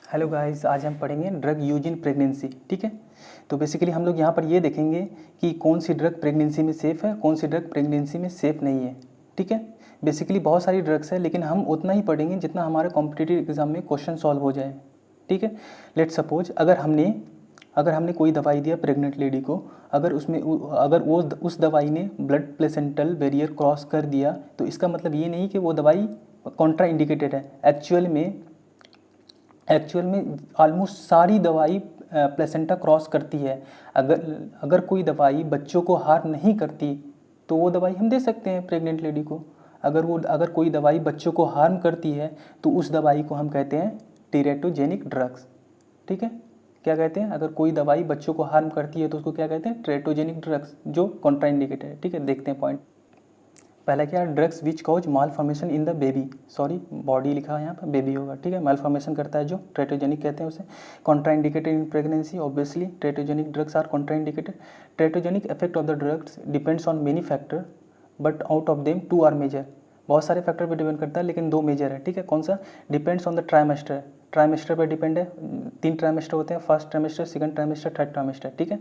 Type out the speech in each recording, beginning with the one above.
Hello guys, आज हम पढ़ेंगे ड्रग यूज इन प्रेगनेंसी। ठीक है, तो बेसिकली हम लोग यहाँ पर ये देखेंगे कि कौन सी ड्रग प्रेगनेंसी में सेफ़ है, कौन सी ड्रग प्रेगनेंसी में सेफ़ नहीं है। ठीक है, बेसिकली बहुत सारी ड्रग्स है, लेकिन हम उतना ही पढ़ेंगे जितना हमारे कॉम्पिटिटिव एग्जाम में क्वेश्चन सॉल्व हो जाए। ठीक है, लेट सपोज अगर हमने कोई दवाई दिया प्रेग्नेंट लेडी को, अगर वो उस दवाई ने ब्लड प्लेसेंटल बैरियर क्रॉस कर दिया, तो इसका मतलब ये नहीं कि वो दवाई कॉन्ट्रा इंडिकेटेड है। एक्चुअल में ऑलमोस्ट सारी दवाई प्लेसेंटा क्रॉस करती है। अगर कोई दवाई बच्चों को हार्म नहीं करती तो वो दवाई हम दे सकते हैं प्रेग्नेंट लेडी को। अगर कोई दवाई बच्चों को हार्म करती है तो उस दवाई को हम कहते हैं टेरेटोजेनिक ड्रग्स। ठीक है, क्या कहते हैं? अगर कोई दवाई बच्चों को हार्म करती है तो उसको क्या कहते हैं? टेरेटोजेनिक ड्रग्स, जो कॉन्ट्राइंडिकेटेड है। ठीक है, देखते हैं पॉइंट। पहला क्या है? Drugs which cause mall formation in the baby, sorry body लिखा है यहाँ पर, बेबी होगा। ठीक है, माल फॉर्मेशन करता है जो टेरेटोजेनिक कहते हैं उसे। Contraindicated in pregnancy, obviously teratogenic drugs are contraindicated. Teratogenic effect of the drugs depends on many factor, but out of them 2 are major. बहुत सारे फैक्टर पर डिपेंड करता है, लेकिन 2 मेजर है। ठीक है, कौन सा? Depends on the trimester, trimester पर डिपेंड है। 3 ट्राइमेस्टर होते हैं, first trimester, second trimester, third trimester. ठीक है,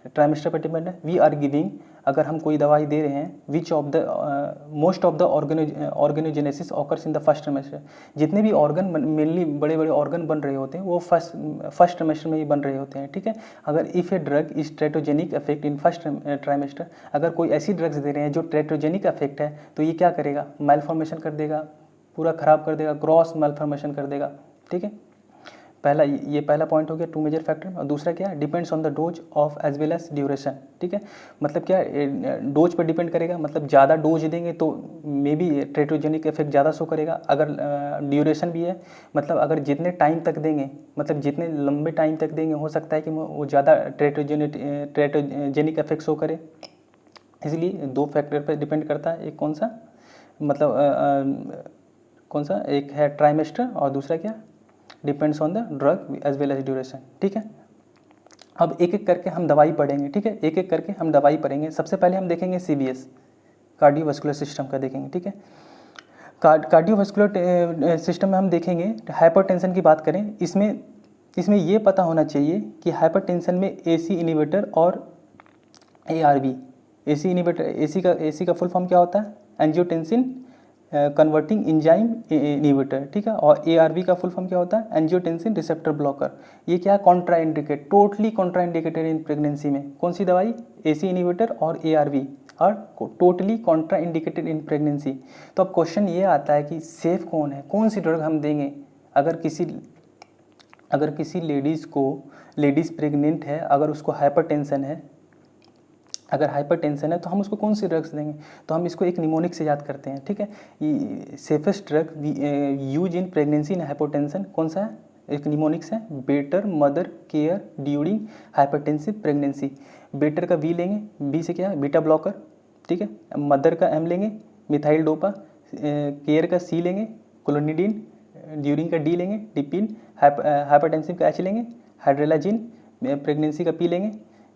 ट्राइमेस्टर पर डिपेंड है। वी आर गिविंग, अगर हम कोई दवाई दे रहे हैं, which of the most of the organogenesis occurs in the first trimester. जितने भी ऑर्गन मेनली बड़े बड़े ऑर्गन बन रहे होते हैं वो फर्स्ट ट्राइमेस्टर में ही बन रहे होते हैं। ठीक है, अगर if a drug is teratogenic effect in first trimester, अगर कोई ऐसी ड्रग्स दे रहे हैं जो टेरेटोजेनिक इफेक्ट है, तो ये क्या करेगा? माल फॉर्मेशन कर देगा, पूरा ख़राब कर देगा, ग्रॉस माल फॉर्मेशन कर देगा। ठीक है, पहला पॉइंट हो गया 2 मेजर फैक्टर। और दूसरा क्या है? Depends on the dose of as well as duration. ठीक है, मतलब क्या है? डोज पर डिपेंड करेगा, मतलब ज़्यादा डोज देंगे तो मे बी टेरेटोजेनिक इफेक्ट ज़्यादा शो करेगा। अगर ड्यूरेशन भी है, मतलब अगर जितने टाइम तक देंगे, मतलब जितने लंबे टाइम तक देंगे, हो सकता है कि वो ज़्यादा टेरेटोजेनिक इफेक्ट शो करे। इसलिए 2 फैक्टर पर डिपेंड करता है। एक कौन सा, मतलब कौन सा? एक है ट्राइमेस्टर और दूसरा क्या? Depends on the drug as well as duration. ठीक है, अब एक एक करके हम दवाई पढ़ेंगे। ठीक है, एक एक करके हम दवाई पढ़ेंगे। सबसे पहले हम देखेंगे CVS, कार्डियोवास्कुलर सिस्टम का देखेंगे। ठीक है, कार्डियोवास्कुलर सिस्टम में हम देखेंगे हाइपरटेंशन की बात करें। इसमें ये पता होना चाहिए कि हाइपरटेंशन में AC इनिवेटर और ARB। AC का फुल फॉर्म क्या होता है? Angiotensin converting enzyme इनिवेटर। ठीक है, और ARB का फुल फॉर्म क्या होता है? Angiotensin receptor blocker. ये क्या है? Contraindicate, totally contraindicated in pregnancy में। कौन सी दवाई? AC इनिवेटर और ARB और टोटली कॉन्ट्राइंडिकेटेड इन प्रेगनेंसी। तो अब क्वेश्चन ये आता है कि सेफ कौन है, कौन सी ड्रग हम देंगे अगर किसी लेडीज़ प्रेग्नेंट है, अगर उसको हाइपरटेंशन है, तो हम उसको कौन सी ड्रग्स देंगे? तो हम इसको एक निमोनिक से याद करते हैं। ठीक है, ये safest drug use in pregnancy in hypotension कौन सा है? एक निमोनिक्स है, better mother care during hypertensive pregnancy. Better का बी लेंगे, बी से क्या है? Beta blocker. ठीक है, मदर का M लेंगे, मिथाइल डोपा। केयर का C लेंगे, क्लोनिडीन। ड्यूरिंग का D लेंगे, डिपिन। हाइपरटेंसिव का H लेंगे, हाइड्रेलाजिन। प्रेगनेंसी का P लेंगे,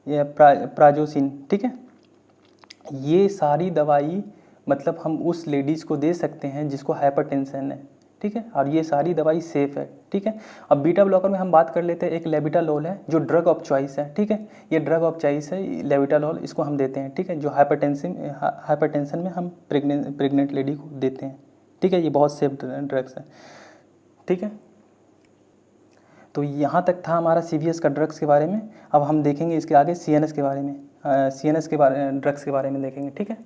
या प्राजोसिन। ठीक है, ये सारी दवाई मतलब हम उस लेडीज़ को दे सकते हैं जिसको हाइपरटेंशन है। ठीक है, और ये सारी दवाई सेफ़ है। ठीक है, अब बीटा ब्लॉकर में हम बात कर लेते हैं। एक लेविटालोल है जो ड्रग ऑफ चॉइस है। ठीक है, ये ड्रग ऑफ चॉइस है लेविटालोल, इसको हम देते हैं। ठीक है, जो हाइपरटेंशन में हम प्रेग्नेंट लेडी को देते हैं। ठीक है, ये बहुत सेफ ड्रग्स है। ठीक है, तो यहाँ तक था हमारा CVS का ड्रग्स के बारे में। अब हम देखेंगे इसके आगे CNS के बारे में, ड्रग्स के बारे में देखेंगे। ठीक है,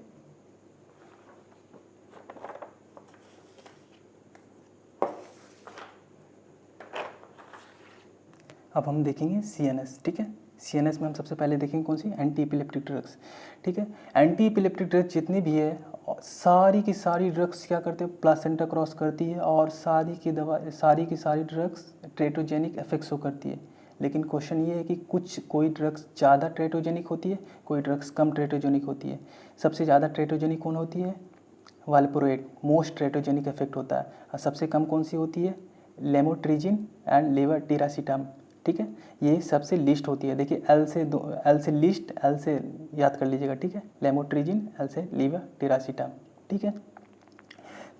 अब हम देखेंगे CNS। ठीक है, CNS में हम सबसे पहले देखेंगे कौन सी? Anti epileptic drugs. ठीक है, एंटी एपिलेप्टिक ड्रग्स जितनी भी है, सारी की सारी ड्रग्स क्या करते हैं? प्लासेंटा क्रॉस करती है, और सारी की सारी ड्रग्स टेरेटोजेनिक इफेक्ट्स शो करती है। लेकिन क्वेश्चन ये है कि कोई ड्रग्स ज़्यादा टेरेटोजेनिक होती है, कोई ड्रग्स कम टेरेटोजेनिक होती है। सबसे ज़्यादा टेरेटोजेनिक कौन होती है? वाल्प्रोएट, मोस्ट टेरेटोजेनिक इफेक्ट होता है। और सबसे कम कौन सी होती है? लेमोट्रिजिन एंड लेवोटिरासिटाम। ठीक है, ये सबसे लिस्ट होती है। देखिए L से लिस्ट, L से याद कर लीजिएगा। ठीक है, लेमोट्रिजिन, L से लेवोटिरासिटाम। ठीक है,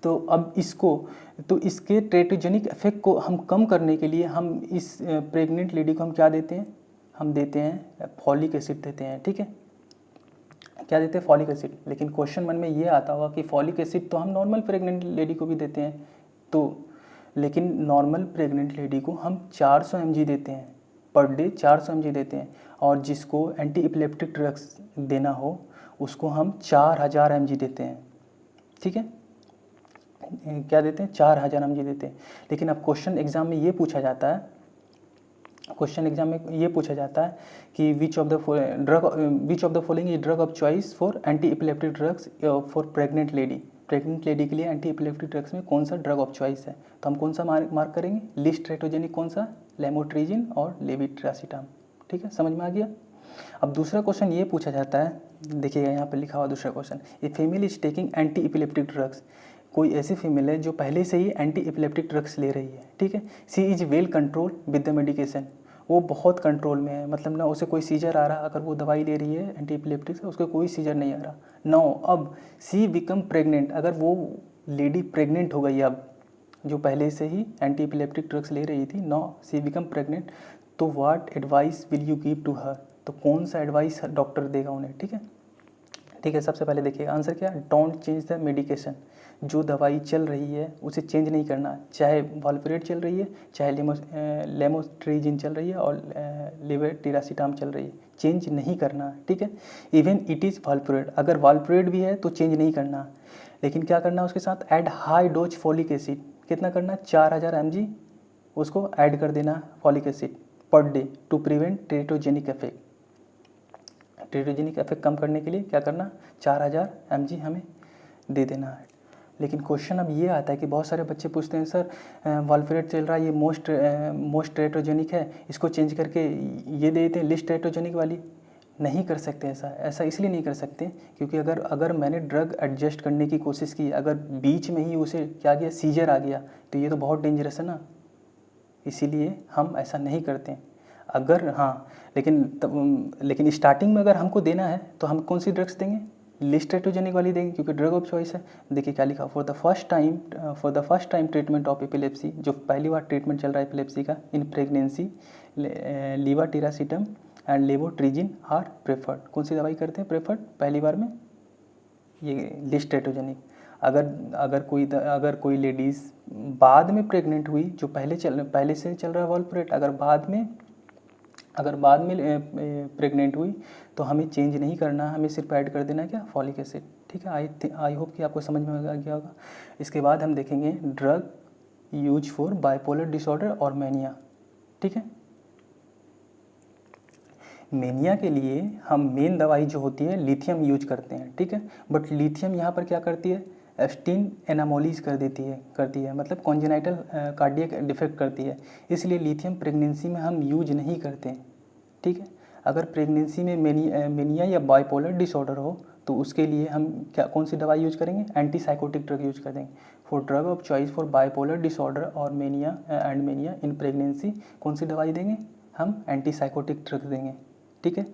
तो अब इसके टेरेटोजेनिक इफेक्ट को हम कम करने के लिए हम इस प्रेग्नेंट लेडी को हम क्या देते हैं, हम देते हैं फॉलिक एसिड देते हैं। ठीक है, क्या देते हैं, फॉलिक एसिड। लेकिन क्वेश्चन मन में ये आता होगा कि फॉलिक एसिड तो हम नॉर्मल प्रेग्नेंट लेडी को भी देते हैं, तो लेकिन नॉर्मल प्रेग्नेंट लेडी को हम 400 mg देते हैं पर डे, 400 mg देते हैं, और जिसको एंटी एपिलेप्टिक ड्रग्स देना हो उसको हम 4000 mg देते हैं। ठीक है, क्या देते हैं, 4000 mg देते हैं। लेकिन अब क्वेश्चन एग्जाम में ये पूछा जाता है, कि which of the following is drug of choice for anti epileptic drugs for pregnant lady. Pregnant lady के लिए एंटी एपिलेप्टिक ड्रग्स में कौन सा ड्रग ऑफ चॉइस है, तो हम कौन सा मार्क करेंगे, लीस्ट टेरेटोजेनिक कौन सा, लेमोट्रिजिन और लेविट्रासिटाम। ठीक है, समझ में आ गया। अब दूसरा क्वेश्चन ये पूछा जाता है, देखिएगा यहाँ पर लिखा हुआ दूसरा question, a female is taking anti epileptic drugs. कोई ऐसी फीमेल है जो पहले से ही एंटी एपिलेप्टिक ड्रग्स ले रही है। ठीक है, she is well control with the medication, वो बहुत कंट्रोल में है, मतलब ना उसे कोई सीजर आ रहा, अगर वो दवाई ले रही है एंटी एपिलेप्टिक से उसको कोई सीजर नहीं आ रहा। नो, अब सी बिकम प्रेग्नेंट, अगर वो लेडी प्रेग्नेंट हो गई, अब जो पहले से ही एंटी एपिलेप्टिक ड्रग्स ले रही थी, नो सी बिकम प्रेग्नेंट, तो what advice will you give to her, तो कौन सा एडवाइस डॉक्टर देगा उन्हें। ठीक है, सबसे पहले देखिएगा आंसर क्या है, डोंट चेंज द मेडिकेशन। जो दवाई चल रही है उसे चेंज नहीं करना, चाहे वॉल्परेट चल रही है, चाहे लेमोट्रिजिन चल रही है और लेवेटिरासिटाम चल रही है, चेंज नहीं करना। ठीक है, इवन इट इज़ वॉल्परेट, अगर वॉल्परेट भी है तो चेंज नहीं करना, लेकिन क्या करना उसके साथ, add high dose folic acid. कितना करना, 4000 mg उसको ऐड कर देना folic acid per day to prevent teratogenic effect. Teratogenic effect कम करने के लिए क्या करना, 4000 mg हमें दे देना है। लेकिन क्वेश्चन अब ये आता है कि बहुत सारे बच्चे पूछते हैं, सर वॉल्परेट चल रहा है, ये मोस्ट टेरेटोजेनिक है, इसको चेंज करके ये दे देते हैं लिस्ट टेरेटोजेनिक वाली। नहीं कर सकते ऐसा इसलिए नहीं कर सकते क्योंकि अगर मैंने ड्रग एडजस्ट करने की कोशिश की, अगर बीच में ही उसे क्या गया, सीजर आ गया, तो ये तो बहुत डेंजरस है ना, इसीलिए हम ऐसा नहीं करते। अगर हाँ, लेकिन स्टार्टिंग में अगर हमको देना है तो हम कौन सी ड्रग्स देंगे, लिस्ट टेरेटोजेनिक वाली देंगे क्योंकि ड्रग ऑफ चॉइस है। देखिए क्या लिखा, for the first time treatment of epilepsy, जो पहली बार ट्रीटमेंट चल रहा है एपिलेप्सी का, in pregnancy levetiracetam and lamotrigine are preferred. कौन सी दवाई करते हैं प्रेफर्ड पहली बार में, ये लिस्ट टेरेटोजेनिक। अगर कोई लेडीज़ बाद में प्रेग्नेंट हुई, जो पहले से चल रहा है वॉल्परेट, अगर बाद में प्रेग्नेंट हुई तो हमें चेंज नहीं करना, हमें सिर्फ ऐड कर देना क्या, फॉलिक एसिड। ठीक है, आई होप कि आपको समझ में आ गया होगा। इसके बाद हम देखेंगे drug use for bipolar disorder और मैनिया। ठीक है, मैनिया के लिए हम मेन दवाई जो होती है लिथियम यूज करते हैं। ठीक है, बट लिथियम यहाँ पर क्या करती है, एब्स्टीन एनामोलीज करती है, मतलब कॉन्जेनाइटल कार्डियक डिफेक्ट करती है, इसलिए लिथियम प्रेगनेंसी में हम यूज नहीं करते। ठीक है, अगर प्रेगनेंसी में मेनिया या बाइपोलर डिसऑर्डर हो तो उसके लिए हम कौन सी दवाई यूज करेंगे, एंटीसाइकोटिक ड्रग यूज करेंगे। For drug of choice for bipolar disorder और मेनिया इन प्रेगनेंसी कौन सी दवाई देंगे, हम एंटीसाइकोटिक ड्रग देंगे। ठीक है,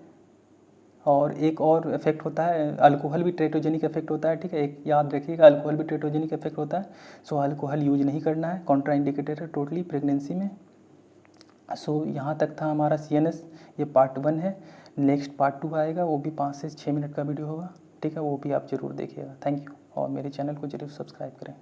और एक और इफेक्ट होता है, अल्कोहल भी टेरेटोजेनिक इफेक्ट होता है। ठीक है, एक याद रखिएगा, अल्कोहल भी टेरेटोजेनिक इफेक्ट होता है, सो अल्कोहल यूज नहीं करना है, कॉन्ट्राइंडिकेटेड है टोटली प्रेगनेंसी में। सो यहाँ तक था हमारा CNS, ये पार्ट 1 है। नेक्स्ट पार्ट 2 आएगा, वो भी 5 से 6 मिनट का वीडियो होगा। ठीक है, वो भी आप ज़रूर देखिएगा। थैंक यू, और मेरे चैनल को ज़रूर सब्सक्राइब करें।